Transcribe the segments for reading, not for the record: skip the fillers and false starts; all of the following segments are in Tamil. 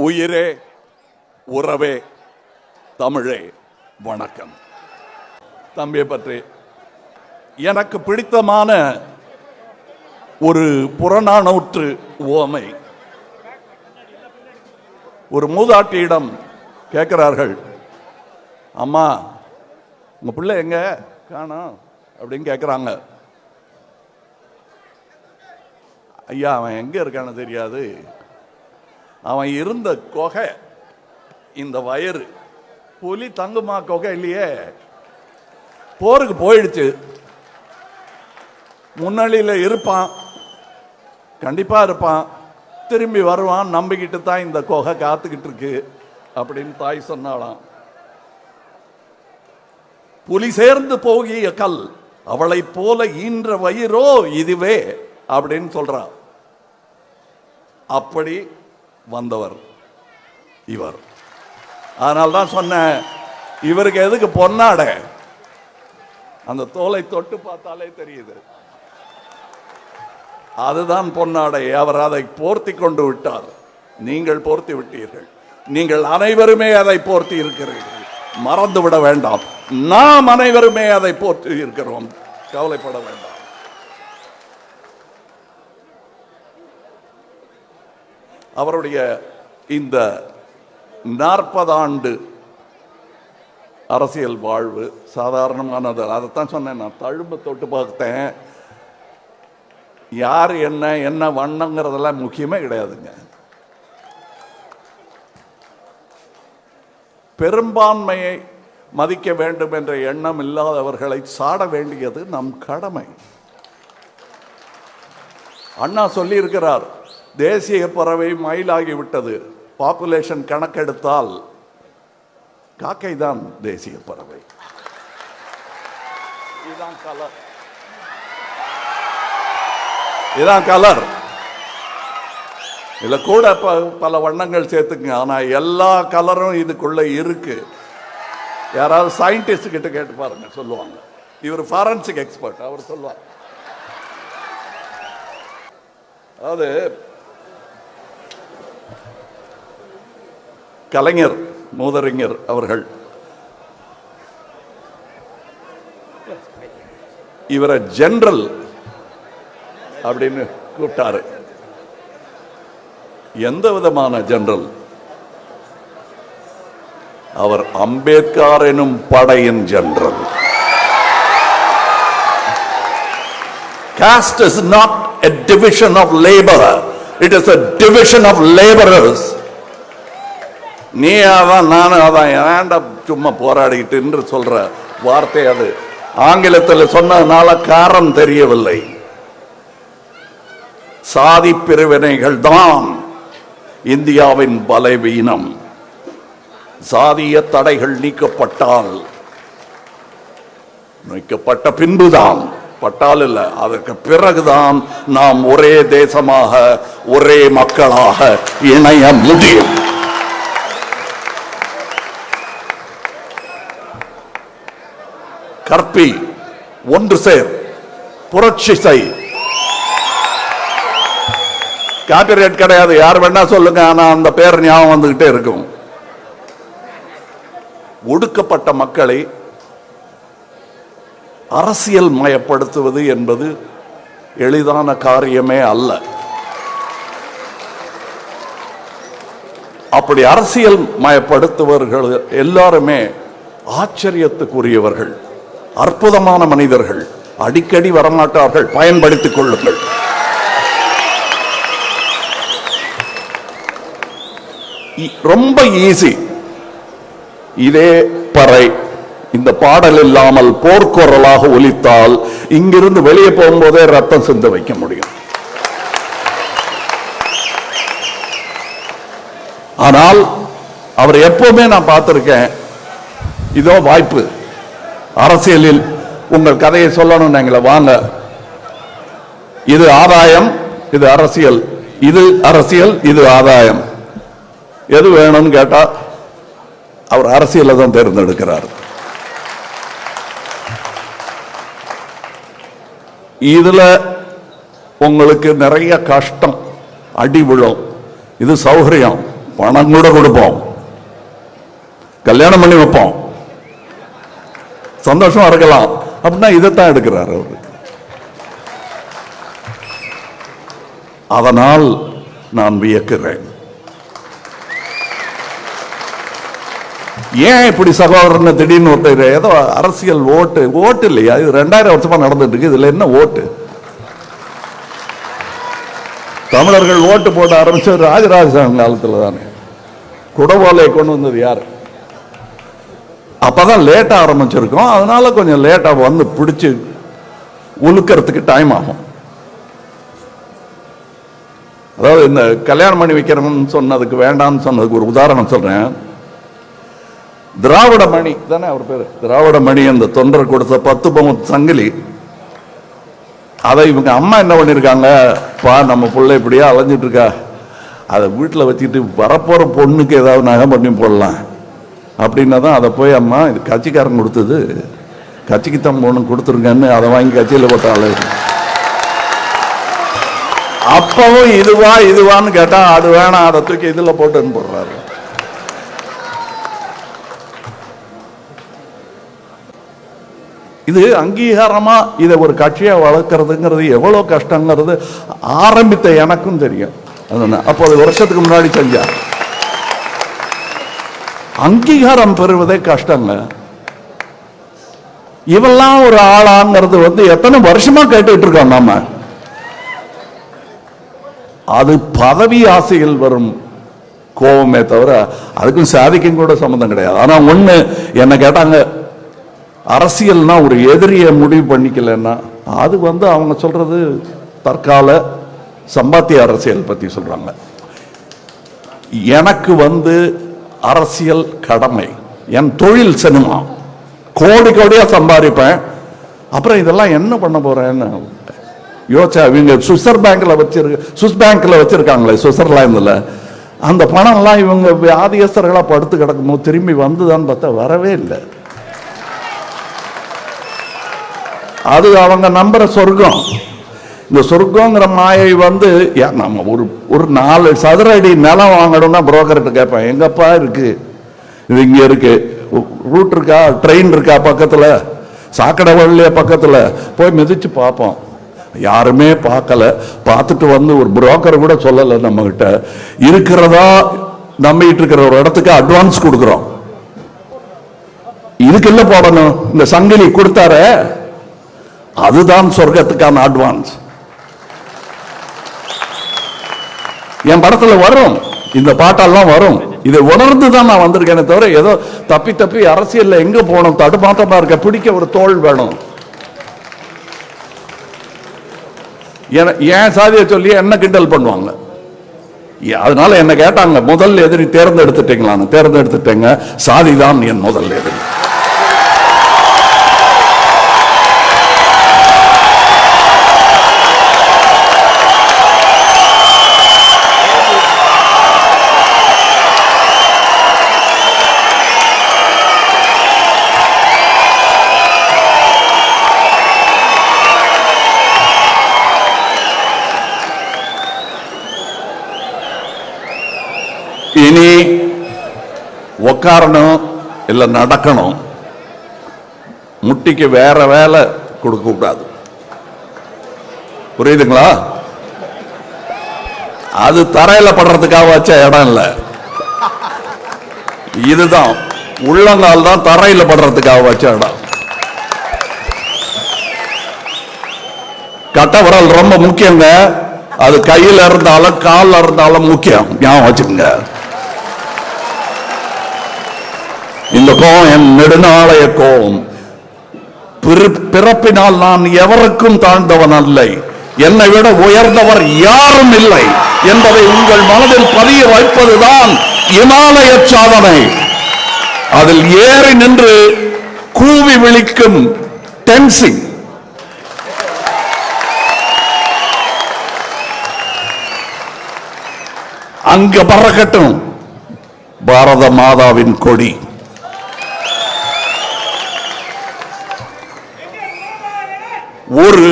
உயிரே உறவே தமிழே வணக்கம். தம்பியை பற்றி எனக்கு பிடித்தமான ஒரு புறநானூற்று உவமை. ஒரு மூதாட்டியிடம் கேட்கிறார்கள், அம்மா உங்க பிள்ளை எங்க காணோம் அப்படின்னு கேட்குறாங்க. ஐயா அவன் எங்க இருக்கான்னு தெரியாது, அவன் இருந்த கொகை இந்த வயறு, புலி தங்குமா கொகை இல்லையே, போருக்கு போயிடுச்சு, முன்னணியில் இருப்பான், கண்டிப்பா இருப்பான், திரும்பி வருவான், நம்பிக்கிட்டு தான் இந்த கொகை காத்துக்கிட்டு இருக்கு அப்படின்னு தாய் சொன்னாலாம். புலி சேர்ந்து போகிய கல் அவளை போல ஈன்ற வயிறோ இதுவே அப்படின்னு சொல்றான். அப்படி வந்தவர் இவர். அதனால்தான் சொன்ன, இவருக்கு எதுக்கு பொன்னாட, அந்த தோலை தொட்டு பார்த்தாலே தெரியுது, அதுதான் பொன்னாடை. அவர் அதை போர்த்தி கொண்டு விட்டார், நீங்கள் போர்த்தி விட்டீர்கள், நீங்கள் அனைவருமே அதை போர்த்தி இருக்கிறீர்கள், மறந்து விட வேண்டாம். நாம் அனைவருமே அதை போர்த்தி இருக்கிறோம், கவலைப்பட வேண்டாம். அவருடைய இந்த 40 ஆண்டு அரசியல் வாழ்வு சாதாரணமானது. அதைத்தான் சொன்னேன், நான் தழும்பு தொட்டு பார்த்தேன். யார் என்ன என்ன வண்ணங்கிறதெல்லாம் முக்கியமே கிடையாதுங்க. பெரும்பான்மையை மதிக்க வேண்டும் என்ற எண்ணம் இல்லாதவர்களை சாட வேண்டியது நம் கடமை. அண்ணா சொல்லி இருக்கிறார், தேசிய பறவை மயிலாகிவிட்டது, பாப்புலேஷன் கணக்கெடுத்தால் காக்கை தான் தேசிய பறவை. இதான் கலர். இதுல கூட பல வண்ணங்கள் சேர்த்துங்க, ஆனா எல்லா கலரும் இதுக்குள்ள இருக்கு. யாராவது சயின்டிஸ்ட் கிட்ட கேட்டு பாருங்க, சொல்லுவாங்க. இவர் ஃபாரன்சிக் எக்ஸ்பர்ட், அவர் சொல்லுவார். அதாவது கலைஞர் மூதறிஞர் அவர்கள் இவரை ஜெனரல் அப்படின்னு கூப்பிட்டாரு. எந்த விதமான ஜெனரல்? அவர் அம்பேத்கர் எனும் படையின் general. Caste is not a division of labor, it is a division of laborers. நீ அதான் நானும் அதான், ஏன்டா சும்மா போராடிக்கிட்டு என்று சொல்ற வார்த்தை அது. ஆங்கிலத்தில் சொன்னதுனால காரணம் தெரியவில்லை. சாதி பிரிவினைகள் தான் இந்தியாவின் பலவீனம். சாதிய தடைகள் நீக்கப்பட்டால், நீக்கப்பட்ட பின்புதான், பட்டால் இல்ல, அதற்கு பிறகுதான் நாம் ஒரே தேசமாக ஒரே மக்களாக இணைய முடியும். கற்பி, ஒன்று சேர், புரட்சி செய். காப்பிரைட் கிடையாது, யார் வேணா சொல்லுங்க, ஆனா அந்த பேர் ஞாபகம் வந்துகிட்டே இருக்கும். ஒடுக்கப்பட்ட மக்களை அரசியல் மயப்படுத்துவது என்பது எளிதான காரியமே அல்ல. அப்படி அரசியல் மயப்படுத்துவர்கள் எல்லாருமே ஆச்சரியத்துக்குரியவர்கள், அற்புதமான மனிதர்கள். அடிக்கடி வரமாட்டார்கள், பயன்படுத்திக் கொள்ளுங்கள். ரொம்ப ஈஸி. இதே பறை இந்த பாடல் இல்லாமல் போர்க்குரலாக ஒலித்தால் இங்கிருந்து வெளியே போகும்போதே ரத்தம் சிந்த வைக்க முடியும். ஆனால் அவர் எப்பவுமே நான் பார்த்திருக்கேன், இதோ வாய்ப்பு, அரசியலில் உங்கள் கதையை சொல்லணும், எங்களை வாங்க, இது ஆதாயம், இது அரசியல், இது அரசியல், இது ஆதாயம், எது வேணும்னு கேட்டா அவர் அரசியலை தான் தேர்ந்தெடுக்கிறார். இதுல உங்களுக்கு நிறைய கஷ்டம், அடி விழும். இது சௌகரியம், பணம் கூட கொடுப்போம், கல்யாணம் பண்ணி வைப்போம், சந்தோஷமா இருக்கலாம் அப்படின்னா இதைத்தான் எடுக்கிறார் அவரு. அதனால் நான் வியக்கிறேன். ஏன் இப்படி சகோதரன் திடீர்னு ஒருத்தர் ஏதோ அரசியல் ஓட்டு இல்லையா? இது 2000 வருஷமா நடந்துட்டு இருக்கு. இதுல என்ன ஓட்டு? தமிழர்கள் ஓட்டு போட ஆரம்பிச்ச ராஜராஜ காலத்துல தானே. குடவோலை கொண்டு வந்தது யாரு? அப்பதான் லேட்டா ஆரம்பிச்சிருக்கோம். அதனால கொஞ்சம் லேட்டா வந்து பிடிச்சு உழுக்கிறதுக்கு டைம் ஆகும். அதாவது இந்த கல்யாணம் பண்ணி வைக்கிறேன்னு சொன்னதுக்கு வேண்டாம்னு சொன்னதுக்கு ஒரு உதாரணம் சொல்றேன். திராவிட மணி தானே அவர் பேரு, திராவிட மணி, அந்த தொண்டர் கொடுத்த 10 பவுன் சங்கிலி, அதை இவங்க அம்மா என்ன பண்ணிருக்காங்க, பா நம்ம பிள்ளை இப்படியா அலைஞ்சிட்டு இருக்கா, அதை வீட்டில் வச்சுட்டு வரப்போற பொண்ணுக்கு ஏதாவது நகை பண்ணி போடலாம் அப்படின்னா தான் அதை போய் அம்மா இது கட்சிக்காரன் கொடுத்தது, கட்சிக்கு தான் பொண்ணு கொடுத்துருங்கன்னு அதை வாங்கி கட்சியில் போட்டாள். அப்பவும் இதுவான்னு கேட்டா அது வேணாம், அதை தூக்கி இதுல போட்டுன்னு போடுறாரு. இது அங்கீகாரமா இதை ஒரு கட்சியா வளர்க்கறதுங்கிறது எவ்வளவு கஷ்டங்கிறது ஆரம்பித்த எனக்கும் தெரியும். அப்போ வருஷத்துக்கு முன்னாடி செஞ்சா அங்கீகாரம் பெறுவதே கஷ்டங்க. இவெல்லாம் ஒரு ஆளாங்கிறது எத்தனை வருஷமா கேட்டுட்டு இருக்கோம் நாம. அது பதவி ஆசையில் வரும் கோபமே தவிர அதுக்கும் சாதிக்கும் கூட சம்பந்தம் கிடையாது. ஆனா ஒண்ணு என்ன கேட்டாங்க, அரசியல்னா ஒரு எதிரிய முடிவு பண்ணிக்கலன்னா அது அவங்க சொல்றது தற்கால சம்பாத்திய அரசியல் பத்தி சொல்றாங்க. எனக்கு அரசியல் கடமை, என் தொழில் சினிமா, கோடி கோடியா சம்பாதிப்பேன். அப்புறம் இதெல்லாம் என்ன பண்ண போறேன்னு யோசிச்சா, இவங்க சுவிஸ் பேங்க்ல வச்சிருக்காங்களே சுவிட்சர்லாந்துல, அந்த பணம் எல்லாம் இவங்க வியாதியஸ்தர்களா படுத்து கிடக்கும்போது திரும்பி வந்துதான்னு பார்த்தா வரவே இல்லை. அது அவங்க நம்புற சொர்க்கம். இந்த சொர்க்கங்கிற மாயை நம்ம ஒரு 4 சதுர அடி நிலம் வாங்கணும்னா புரோக்கர்கிட்ட கேட்பேன், எங்கப்பா இருக்கு, இது இங்க இருக்கு, ரூட் இருக்கா, ட்ரெயின் இருக்கா பக்கத்துல, சாக்கடை வழிய பக்கத்துல, போய் மிதிச்சு பார்ப்போம். யாருமே பார்க்கல. பார்த்துட்டு ஒரு புரோக்கர் கூட சொல்லல நம்ம கிட்ட இருக்கிறதா நம்பிட்டு இருக்கிற ஒரு இடத்துக்கு அட்வான்ஸ் கொடுக்கிறோம். இதுக்கு இல்ல போடணும், இந்த சங்கிலி கொடுத்தாரு அதுதான் சொர்க்கத்துக்கான அட்வான்ஸ். என் படத்துல வரும், இந்த பாட்டெல்லாம் வரும். இதை உணர்ந்துதான் நான் வந்திருக்கேனே தவிர ஏதோ தப்பி அரசியல்ல எங்க போகணும், தடுமாட்டமா இருக்க, பிடிக்க ஒரு தோல் வேணும். ஏன் சாதியை சொல்லி என்ன கிண்டல் பண்ணுவாங்க. அதனால என்ன கேட்டாங்க, முதல் எதிரி தேர்ந்தெடுத்துட்டீங்களான்னு. தேர்ந்தெடுத்துட்டேங்க, சாதிதான் என் முதல் எதிரி. இனி உக்காரணும் இல்ல நடக்கணும், முட்டிக்கு வேற வேலை கொடுக்க கூடாது. புரியுதுங்களா? அது தரையில படுறதுக்காக வச்ச இடம் இல்ல, இதுதான் உள்ளங்கால் தான் தரையில படுறதுக்காக வச்ச இடம். கட்ட விரல் ரொம்ப முக்கியங்க. அது கையில இருந்தாலும் காலில் இருந்தாலும் முக்கியம், ஞாபகம் வச்சுக்கோங்க. இந்த கோபம் என் நெடுநாளைய கோபம். பிறப்பினால் நான் எவருக்கும் தாழ்ந்தவன் அல்ல, என்னை விட உயர்ந்தவர் யாரும் இல்லை என்பதை உங்கள் மனதில் பதிய வைப்பதுதான் இமாலய சாதனை. அதில் ஏறி நின்று கூவி விழிக்கும் டென்சிங். அங்க பறக்கட்டும் பாரத மாதாவின் கொடி. ஒரு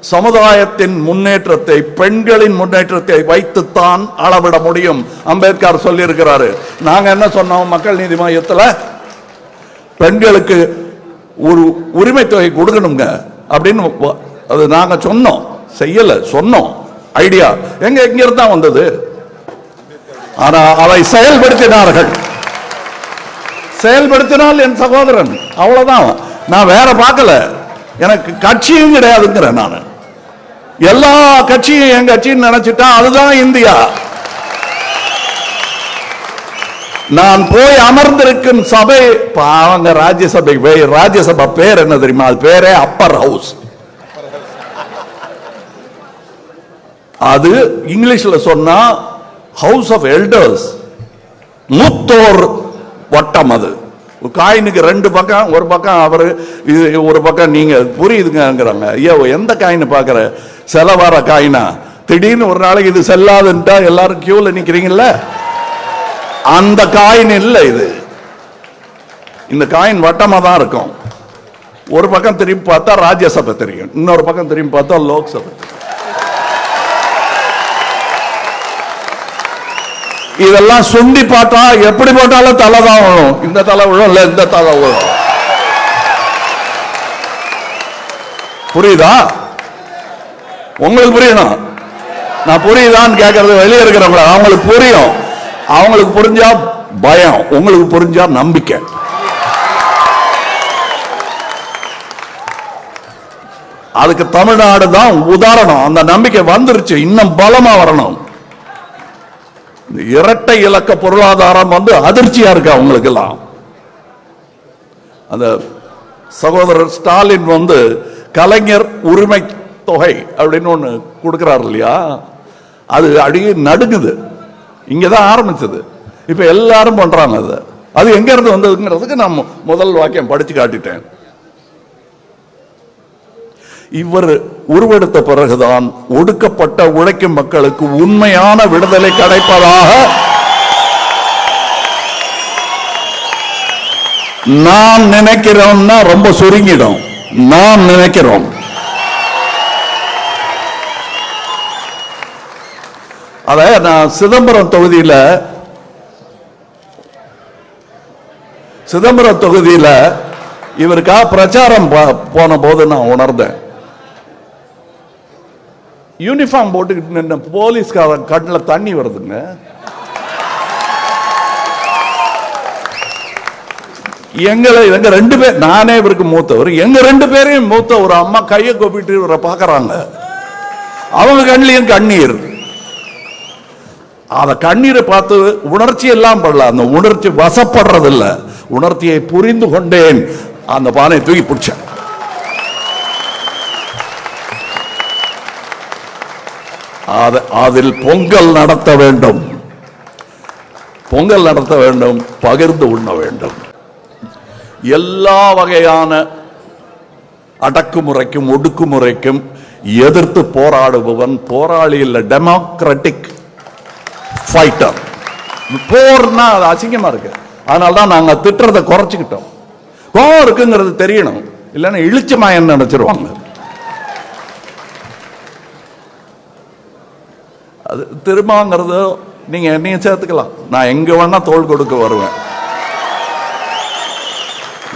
சமுதாயத்தின் முன்னேற்றத்தை, பெண்களின் முன்னேற்றத்தை வைத்துத்தான் அளவிட முடியும். அம்பேத்கர் சொல்லி இருக்கிறாரு. நாங்க என்ன சொன்னோம்? மக்கள் நீதி மையத்தில் பெண்களுக்கு ஒரு உரிமை தொகை கொடுக்கணுங்க அப்படின்னு அது நாங்க சொன்னோம். செய்யல, சொன்னோம். ஐடியா எங்க இருந்தா வந்தது? ஆனா அதை செயல்படுத்தினார்கள். செயல்படுத்தினால் என் சகோதரன், அவ்வளவுதான். நான் வேற பார்க்கல. எனக்கு கட்சியும் கிடையாதுங்கிறேன். நான் எல்லா கட்சியும் என் கட்சின்னு நினைச்சிட்டா அதுதான் இந்தியா. நான் போய் அமர்ந்திருக்கும் சபை அவங்க ராஜ்யசபை. ராஜ்யசபா பேர் என்ன தெரியுமா? அது பேரே அப்பர் ஹவுஸ். அது இங்கிலீஷ்ல சொன்னா ஹவுஸ் ஆஃப் எல்டர்ஸ், மூத்தோர் வட்டம். அது காயினுக்கு ரெண்டு பக்கம், ஒரு பக்கம் அவரு, ஒரு பக்கம் நீங்க. புரியுதுங்கிறாங்க. ஐயோ, எந்த காயின் பாக்குற? செலவார காயினா? திடீர்னு ஒரு நாளைக்கு இது செல்லாதுன்ட்டா எல்லாரும் கியூல நிக்கிறீங்கல்ல, அந்த காயின் இல்ல இது. இந்த காயின் வட்டமா தான் இருக்கும். ஒரு பக்கம் திரும்பி பார்த்தா ராஜ்யசபை தெரியும், இன்னொரு பக்கம் திரும்பி பார்த்தா லோக்சபை. இதெல்லாம் சுண்டி பார்த்தா எப்படி போட்டாலும் தலை தான் விழும். இந்த தலை விழும், இல்ல இந்த தலை விழும். புரியுதா? உங்களுக்கு புரியணும். நான் புரியுதான்னு கேட்கறது வெளியே இருக்கிறவங்க. அவங்களுக்கு புரியும். அவங்களுக்கு புரிஞ்சா பயம், உங்களுக்கு புரிஞ்சா நம்பிக்கை. அதுக்கு தமிழ்நாடு தான் உதாரணம். அந்த நம்பிக்கை வந்துருச்சு, இன்னும் பலமா வரணும். இரட்டை இலக்க பொருளாதாரம் அதிர்ச்சியா இருக்கு அவங்களுக்கு எல்லாம். அந்த சகோதரர் ஸ்டாலின் கலைஞர் உரிமை தொகை அப்படின்னு ஒண்ணு கொடுக்கிறார் இல்லையா, அது அடியே நடுங்குது. இங்கதான் ஆரம்பிச்சது, இப்ப எல்லாரும் பண்றாங்க. அது எங்க இருந்து வந்ததுங்கிறதுக்கு நான் முதல் வாக்கியம் படிச்சு காட்டிட்டேன். இவர் உருவெடுத்த பிறகுதான் ஒடுக்கப்பட்ட உழைக்கும் மக்களுக்கு உண்மையான விடுதலை கிடைப்பதாக நாம் நினைக்கிறோம்னா ரொம்ப சுருங்கிடும். நாம் நினைக்கிறோம். அத நான் சிதம்பரம் தொகுதியில இவருக்காக பிரச்சாரம் போன போது நான் உணர்ந்தேன். யூனிஃபார்ம் போட்டுக்கிட்டு நின்ன போலீஸ்கார கண்ணில் தண்ணி வருதுங்க. எங்க ரெண்டு பேர், நானே இவருக்கு மூத்தவர், எங்க ரெண்டு பேரையும் மூத்த ஒரு அம்மா கையை கொப்பிட்டு இவரை பாக்குறாங்க. அவங்க கண்ணிலையும் கண்ணீர். அத கண்ணீரை பார்த்து உணர்ச்சி எல்லாம் படல, அந்த உணர்ச்சி வசப்படுறது இல்ல, உணர்ச்சியை புரிந்து கொண்டேன். அந்த பானையை தூக்கி பிடிச்சேன். அதில் பொங்கல் நடத்த வேண்டும், பொங்கல் நடத்த வேண்டும், பகிர்ந்து உண்ண வேண்டும். எல்லா வகையான அடக்குமுறைக்கும் ஒடுக்குமுறைக்கும் எதிர்த்து போராடுபவன் போராளி இல்ல, டெமோக்ராட்டிக் ஃபைட்டர். போர்னா அது அசிங்கமா இருக்கு. அதனால்தான் நாங்க திட்டுறதை குறைச்சிக்கிட்டோம். கோவம் இருக்குங்கிறது தெரியணும், இல்லைன்னா இழிச்சமா என்ன நினைச்சிருவாங்க. அது திரும்பங்கிறது நீங்க என்னையும் சேர்த்துக்கலாம். நான் எங்க வேணா தோள் கொடுக்க வருவேன்.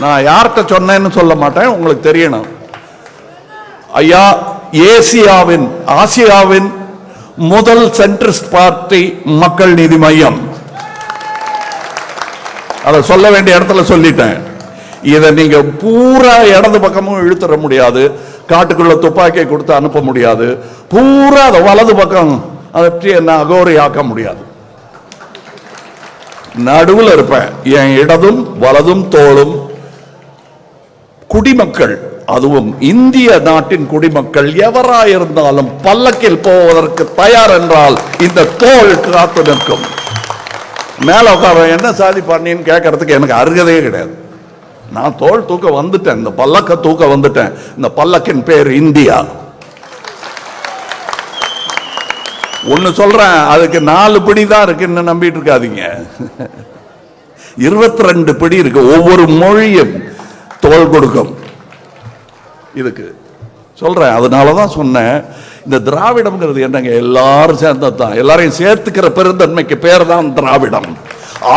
நான் யார்கிட்ட சொன்னேன்னு சொல்ல மாட்டேன், உங்களுக்கு தெரியணும். ஐயா, ஆசியாவின் முதல் சென்ட்ரிஸ்ட் பார்ட்டி மக்கள் நீதி மையம். அதை சொல்ல வேண்டிய இடத்துல சொல்லிட்டேன். இதை நீங்க பூரா இடது பக்கமும் இழுத்துற முடியாது, காட்டுக்குள்ள துப்பாக்கியை கொடுத்து அனுப்ப முடியாது. பூரா அதை வலது பக்கம் அதை என்ன அகோரி ஆக்க முடியாது. நடுவில் இருப்பேன். என் இடதும் வலதும் தோளும் குடிமக்கள், அதுவும் இந்திய நாட்டின் குடிமக்கள் எவராயிருந்தாலும் பல்லக்கில் போவதற்கு தயார் என்றால் இந்த தோல் காத்து நிற்கும். மேல உட்கார என்ன சாதி பண்ணின்னு கேட்கறதுக்கு எனக்கு அருகதையே கிடையாது. நான் தோல் தூக்க வந்துட்டேன், இந்த பல்லக்க தூக்க வந்துட்டேன். இந்த பல்லக்கின் பேர் இந்தியா. ஒன்னு சொல்றேன், அதுக்கு 4 பிடி தான் இருக்குன்னு நம்பிட்டு இருக்காதீங்க. 22 பிடி இருக்கு. ஒவ்வொரு மொழியும் தோல் கொடுக்கும். இதுக்கு சொல்றேன். அதனாலதான் சொன்னேன், இந்த திராவிடம்ங்கிறது என்னங்க, எல்லாரும் சேர்ந்ததுதான். எல்லாரையும் சேர்த்துக்கிற பெருந்தன்மைக்கு பேர் தான் திராவிடம்.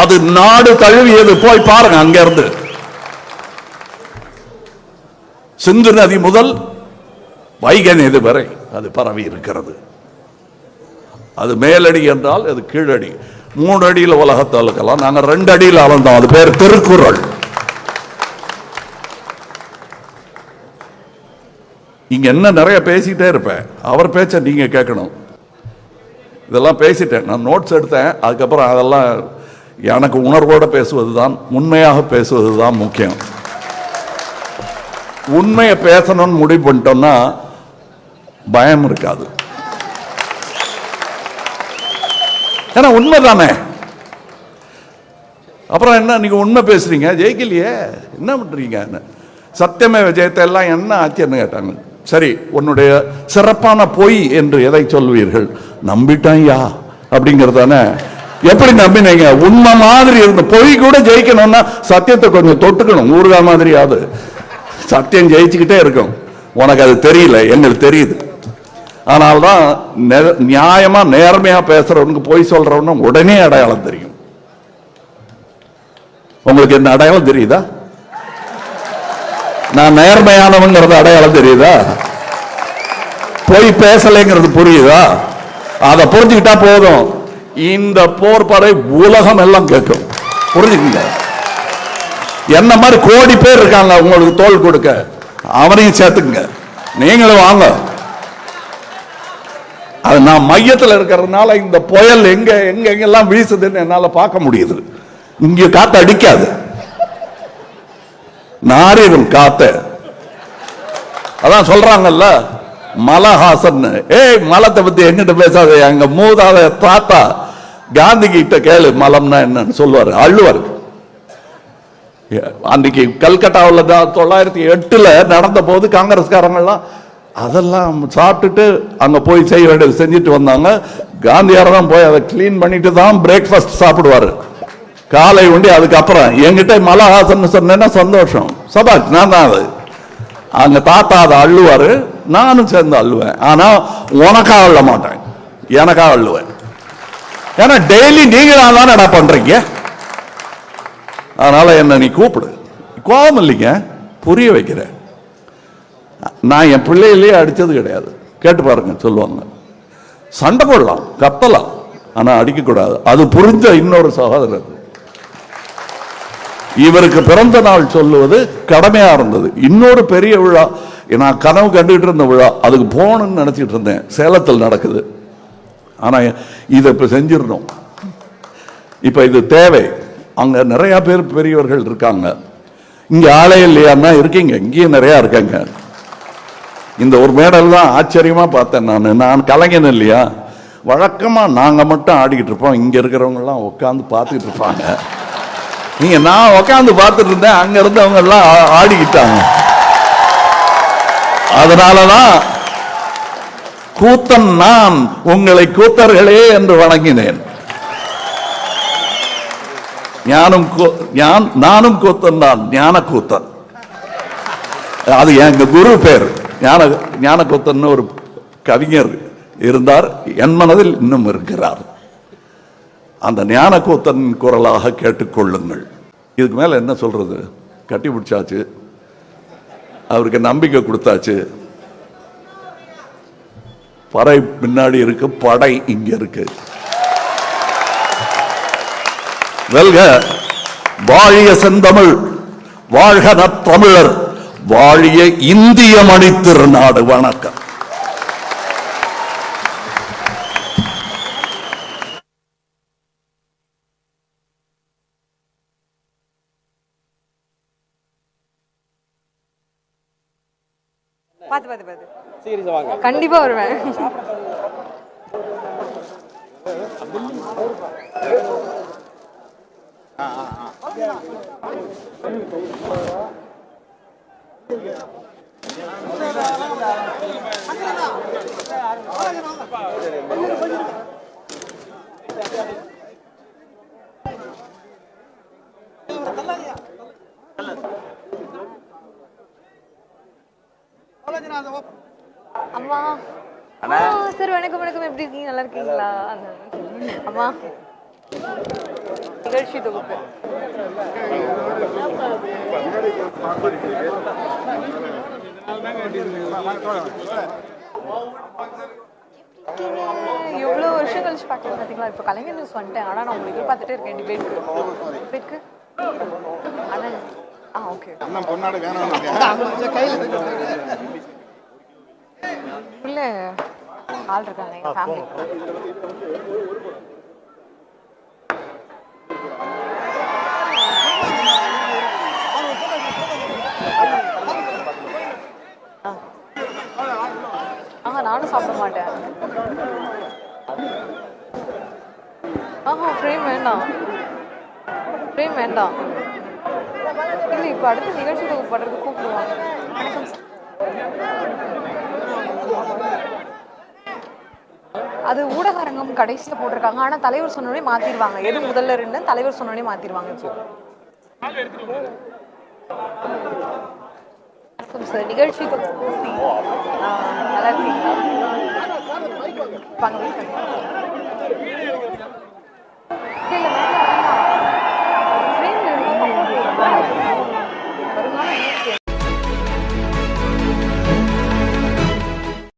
அது நாடு தழுவியது. போய் பாருங்க, அங்க இருந்து சிந்து நதி முதல் வைகை நதி வரை அது பரவி இருக்கிறது. அது மேலடி என்றால் அது கீழடி. 3 அடியில் உலகத்தை அளக்கலாம், நாங்க 2 அடியில் அளந்தோம். அது பேர் திருக்குறள். இங்க என்ன நிறைய பேசிட்டே இருப்பேன், அவர் பேச்ச நீங்க கேட்கணும். இதெல்லாம் பேசிட்டேன், நான் நோட்ஸ் எடுத்தேன். அதுக்கப்புறம் அதெல்லாம் எனக்கு உணர்வோட பேசுவதுதான், உண்மையாக பேசுவதுதான் முக்கியம். உண்மையை பேசணும்னு முடிவு பண்ணிட்டோம்னா பயம் இருக்காது. ஏன்னா உண்மை தானே. அப்புறம் என்ன, நீங்க உண்மை பேசுறீங்க, ஜெயிக்கலையே, என்ன பண்றீங்க? சத்தியமே விஜயத்தை எல்லாம் என்ன ஆச்சரியன்னு கேட்டாங்க. சரி, உன்னுடைய சிறப்பான பொய் என்று எதை சொல்வீர்கள்? நம்பிட்டாயா அப்படிங்கறதானே. எப்படி நம்பினீங்க? உண்மை மாதிரி இருந்த பொய் கூட ஜெயிக்கணும்னா சத்தியத்தை கொஞ்சம் தொட்டுக்கணும். ஊருகா மாதிரியாவது சத்தியம் ஜெயிச்சுக்கிட்டே இருக்கும். உனக்கு அது தெரியல, எங்களுக்கு தெரியுது. அதனால்தான் நியாயமா நேர்மையா பேசுறவனுக்கு பொய் சொல்றவனு உடனே அடையாளம் தெரியும். உங்களுக்கு என்ன அடையாளம் தெரியுதா? நான் நேர்மையானவங்கிறது அடையாளம் தெரியுதா? பொய் பேசலைங்கிறது புரியுதா? அதை புரிஞ்சுக்கிட்டா போதும். இந்த போர்படை உலகம் எல்லாம் கேட்கும். புரிஞ்சுக்கீங்க. என்ன மாதிரி கோடி பேர் இருக்காங்க உங்களுக்கு தோல் கொடுக்க, அவனையும் சேர்த்துக்குங்க, நீங்களும் வாங்க. அது நான் மையத்தில் இருக்கிறதுனால இந்த புயல் எங்க எங்க எங்கெல்லாம் வீசுதுன்னு என்னால பார்க்க முடியுது. இங்க காத்து அடிக்காது, நாரிடும் காத்து. அதான் சொல்றாங்கல்ல மலஹாசன், ஏய் மலத்தை பத்தி எங்கிட்ட பேசாத, எங்க மூதாத தாத்தா காந்தி கிட்ட கேளு மலம்னா என்னன்னு சொல்லுவாரு, அள்ளுவாரு. அன்னைக்கு கல்கட்டாவில் 1908 நடந்த போது காங்கிரஸ்காரங்கள்லாம் அதெல்லாம் சாப்பிட்டுட்டு அங்க போய் செய்ய வேண்டியது செஞ்சுட்டு வந்தாங்க. காந்தியார் தான் போய் அதை கிளீன் பண்ணிட்டு தான் பிரேக்ஃபாஸ்ட் சாப்பிடுவாரு, காலை உண்டி. அதுக்கப்புறம் என்கிட்ட மலஹாசன் சொன்னா சந்தோஷம், சபாஷ், நான் தான் அது. அங்க தாத்தா அதை அள்ளுவாரு, நானும் சேர்ந்து அள்ளுவேன். ஆனா உனக்கா அள்ள மாட்டேன், எனக்கா அள்ளுவேன். ஏன்னா டெய்லி நீங்க தானே பண்றீங்க. அதனால என்ன நீ கூப்பிடு, கோபம் இல்லைங்க, புரிய வைக்கிறேன். நான் என் பிள்ளையிலேயே அடிச்சது கிடையாது, கேட்டு பாருங்க, சொல்லுவாங்க. சண்டை போடலாம், கத்தலாம், ஆனா அடிக்க கூடாது. அது புரிஞ்ச இன்னொரு சகோதரர் இவருக்கு பிறந்த நாள் சொல்லுவது கடமையா இருந்தது. இன்னொரு பெரிய விழா, நான் கனவு கண்டுகிட்டு இருந்த விழா, அதுக்கு போகணும்னு நினைச்சிட்டு இருந்தேன். சேலத்தில் நடக்குது. ஆனா இதை இப்ப செஞ்சிடணும். இப்ப இது தேவை. அங்க நிறைய பேர் பெரியவர்கள் இருக்காங்க, இங்க ஆளே இல்லையான்னா இருக்கீங்க, இங்கேயும் நிறைய இருக்காங்க. இந்த ஒரு மேடல் தான் ஆச்சரியமா பார்த்தேன். நான் கலைஞன் இல்லையா, வழக்கமா நாங்க மட்டும் ஆடிக்கிட்டு இருப்போம், இங்க இருக்கிறவங்க எல்லாம் உட்காந்து பார்த்துக்கிட்டு இருப்பாங்க. நீங்க நான் உட்காந்து பார்த்துட்டு இருந்தேன், அங்க இருந்து அவங்க எல்லாம் ஆடிக்கிட்டாங்க. அதனாலதான் கூத்தன் நான் உங்களை கூத்தர்களே என்று வணங்கினேன். நானும் கூத்தன் தான், ஞான கூத்தன். அது எங்க குரு பேர். ஞான கூத்தன் ஒரு கவிஞர் இருந்தார், என் மனதில் இன்னும் இருக்கிறார். அந்த ஞான கூத்தன் குரலாக கேட்டுக்கொள்ளுங்கள். இதுக்கு மேல என்ன சொல்றது? கட்டி பிடிச்சாச்சு, அவருக்கு நம்பிக்கை கொடுத்தாச்சு. படை பின்னாடி இருக்கு, படை இங்க இருக்கு. வெல்க வாழிய செந்தமிழ், வாழ்க நற்றமிழர், வாழிய இந்திய மணி திருநாடு. வணக்கம். கண்டிப்பா வருவேன். Hola, அம்மா சார் வணக்கம் வணக்கம், எப்படி இருக்கீங்க? நல்லா இருக்கீங்களா? அம்மா நிகழ்ச்சி தொகுப்பு எவ்வளோ வருஷம் கழிச்சு பார்க்கலாம் பார்த்தீங்களா? இப்போ கலைஞர் நியூஸ் வந்துட்டேன், ஆனால் நான் உங்களுக்கு எதிர்பார்த்துட்டே இருக்கேன் டிபேட்க்கு. அண்ணன் ஓகே இல்லை ஆள் இருக்காங்க எங்கள் ஃபேமிலி. நானும் சாப்பிட மாட்டேன். ஃப்ரேம் வேண்டாம், ஃப்ரேம் வேண்டாம். இல்லை இப்போ அடுத்த நிகழ்ச்சி படுறது கூப்பிடுவாங்க. அது ஊடகரங்கம் கடைசியில் போட்டிருக்காங்க, ஆனால் தலைவர் சொன்னோடனே மாற்றிடுவாங்க. எது முதல்ல இருந்து தலைவர் சொன்னோடனே மாற்றிடுவாங்க. இப்போ சார் நிகழ்ச்சி நல்லா இருக்கீங்களா?